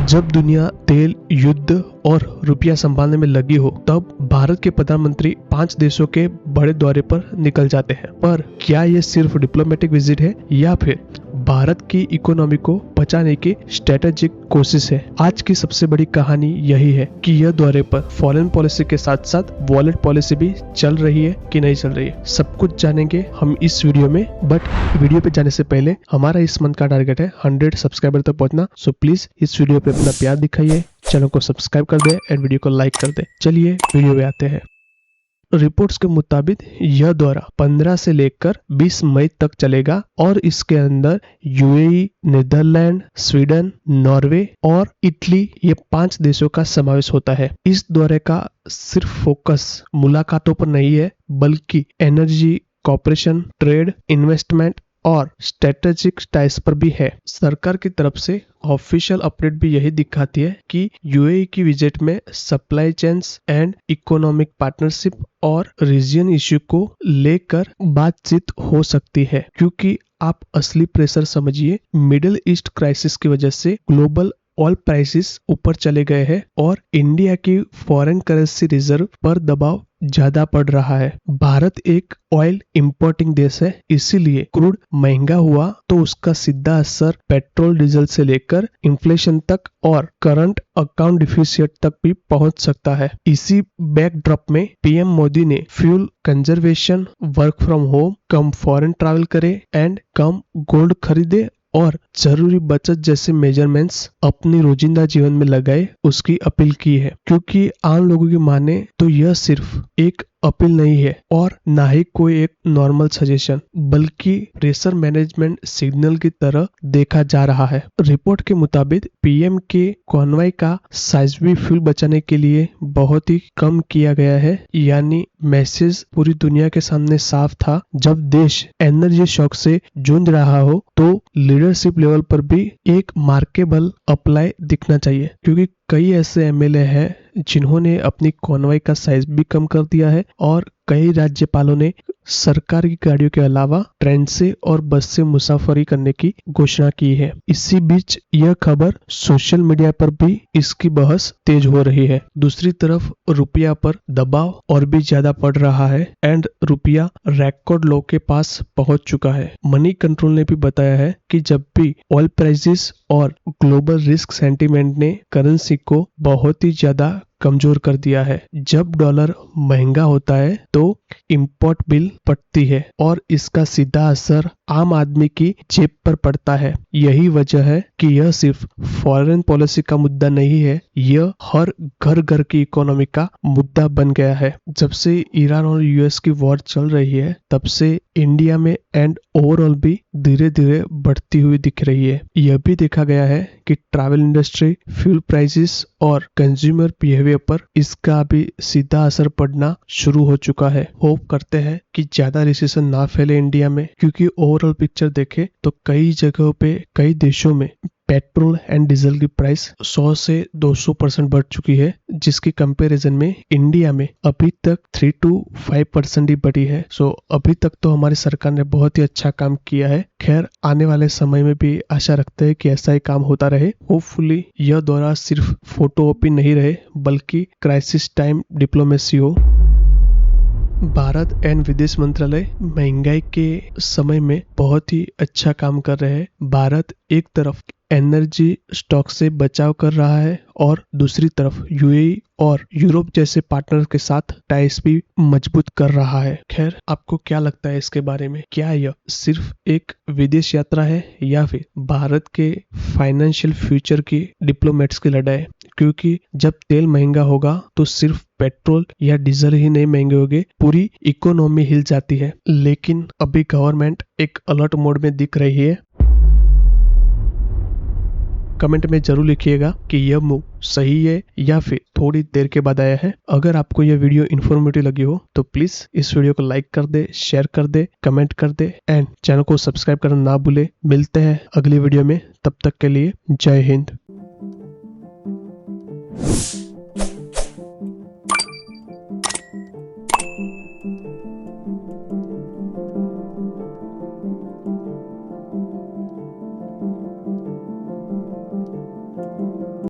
जब दुनिया तेल, युद्ध और रुपया संभालने में लगी हो, तब भारत के प्रधानमंत्री 5 देशों के बड़े दौरे पर निकल जाते हैं। पर क्या ये सिर्फ डिप्लोमेटिक विजिट है या फिर भारत की इकोनॉमी को बचाने की स्ट्रेटेजिक कोशिश है? आज की सबसे बड़ी कहानी यही है कि यह दौरे पर फॉरेन पॉलिसी के साथ साथ वॉलेट पॉलिसी भी चल रही है कि नहीं चल रही है, सब कुछ जानेंगे हम इस वीडियो में। बट वीडियो पे जाने से पहले हमारा इस मंथ का टारगेट है 100 सब्सक्राइबर तक पहुंचना। सो प्लीज इस वीडियो पे अपना प्यार दिखाइए, चैनल को सब्सक्राइब कर दे एंड वीडियो को लाइक कर दे। चलिए वीडियो पे आते हैं। रिपोर्ट्स के मुताबिक यह दौरा 15 से लेकर 20 मई तक चलेगा और इसके अंदर यूएई, नीदरलैंड, स्वीडन, नॉर्वे और इटली, ये 5 देशों का समावेश होता है। इस दौरे का सिर्फ फोकस मुलाकातों पर नहीं है, बल्कि एनर्जी, कॉर्पोरेशन, ट्रेड, इन्वेस्टमेंट और स्ट्रेटेजिक टाइज पर भी है। सरकार की तरफ से ऑफिशियल अपडेट भी यही दिखाती है कि यूएई की विजिट में supply chains and economic partnership और रीजन इश्यू को लेकर बातचीत हो सकती है, क्योंकि आप असली प्रेशर समझिए। मिडिल ईस्ट क्राइसिस की वजह से ग्लोबल ऑयल प्राइसेस ऊपर चले गए हैं और इंडिया की फॉरेन करेंसी रिजर्व पर दबाव ज्यादा पड़ रहा है। भारत एक ऑयल इंपोर्टिंग देश है, इसीलिए क्रूड महंगा हुआ तो उसका सीधा असर पेट्रोल, डीजल से लेकर इन्फ्लेशन तक और करंट अकाउंट डिफिसिट तक भी पहुंच सकता है। इसी बैकड्रॉप में पीएम मोदी ने fuel conservation, work from home, come foreign travel करे एंड कम गोल्ड खरीदे और जरूरी बचत जैसे मेजरमेंट्स अपनी रोजिंदा जीवन में लगाए, उसकी अपील की है। क्योंकि आम लोगों की माने तो यह सिर्फ एक अपील नहीं है और ना ही कोई एक नॉर्मल सजेशन, बल्कि प्रेशर मैनेजमेंट सिग्नल की तरह देखा जा रहा है। रिपोर्ट के मुताबिक पीएम के कॉन्वॉय का साइज भी फ्यूल बचाने के लिए बहुत ही कम किया गया है, यानी मैसेज पूरी दुनिया के सामने साफ था। जब देश एनर्जी शॉक से जूझ रहा हो तो लीडरशिप लेवल पर भी एक मार्केबल अप्लाई दिखना चाहिए, क्योंकि कई ऐसे एमएलए हैं जिन्होंने अपनी कॉन्वॉय का साइज भी कम कर दिया है और कई राज्यपालों ने सरकार की गाड़ियों के अलावा ट्रेन से और बस से मुसाफरी करने की घोषणा की है। इसी बीच यह खबर सोशल मीडिया पर भी इसकी बहस तेज हो रही है। दूसरी तरफ रुपया पर दबाव और भी ज्यादा पड़ रहा है एंड रुपया रिकॉर्ड लो के पास पहुंच चुका है। मनी कंट्रोल ने भी बताया है कि जब भी ऑयल प्राइसेस और ग्लोबल रिस्क सेंटीमेंट ने करेंसी को बहुत ही ज्यादा कमजोर कर दिया है। जब डॉलर महंगा होता है तो इंपोर्ट बिल बढ़ती है और इसका सीधा असर आम आदमी की जेब पर पड़ता है। यही वजह है कि यह सिर्फ फॉरेन पॉलिसी का मुद्दा नहीं है, यह हर घर घर की इकोनॉमी का मुद्दा बन गया है। जब से ईरान और यूएस की वॉर चल रही है, तब से इंडिया में एंड ओवरऑल भी धीरे धीरे बढ़ती हुई दिख रही है। यह भी देखा गया है कि ट्रैवल इंडस्ट्री, फ्यूल प्राइसेस और कंज्यूमर बिहेवियर पर इसका भी सीधा असर पड़ना शुरू हो चुका है। होप करते हैं कि ज्यादा रिसेशन ना फैले इंडिया में, क्योंकि ओवरऑल पिक्चर देखे तो कई जगहों पे, कई देशों में पेट्रोल एंड डीजल की प्राइस 100 से 200% बढ़ चुकी है, जिसकी कंपैरिजन में इंडिया में अभी तक 3 to 5% ही बढ़ी है। सो अभी तक तो हमारी सरकार ने बहुत ही अच्छा काम किया है। खैर, आने वाले समय में भी आशा रखते हैं कि ऐसा ही काम होता रहे। होपफुली यह दौरा सिर्फ फोटो ओपी नहीं रहे, बल्कि क्राइसिस टाइम डिप्लोमेसी हो। भारत एंड विदेश मंत्रालय महंगाई के समय में बहुत ही अच्छा काम कर रहे हैं। भारत एक तरफ एनर्जी स्टॉक से बचाव कर रहा है और दूसरी तरफ यूएई और यूरोप जैसे पार्टनर के साथ टाइज भी मजबूत कर रहा है। खैर, आपको क्या लगता है इसके बारे में? क्या यह सिर्फ एक विदेश यात्रा है या फिर भारत के फाइनेंशियल फ्यूचर की डिप्लोमेट्स की लड़ाई? क्योंकि जब तेल महंगा होगा तो सिर्फ पेट्रोल या डीजल ही नहीं महंगे होंगे, पूरी इकोनॉमी हिल जाती है। लेकिन अभी गवर्नमेंट एक अलर्ट मोड में दिख रही है। कमेंट में जरूर लिखिएगा कि यह मूव सही है या फिर थोड़ी देर के बाद आया है। अगर आपको यह वीडियो इन्फॉर्मेटिव लगी हो तो प्लीज इस वीडियो को लाइक कर दे, शेयर कर दे, कमेंट कर दे एंड चैनल को सब्सक्राइब करना ना भूले। मिलते हैं अगली वीडियो में, तब तक के लिए जय हिंद।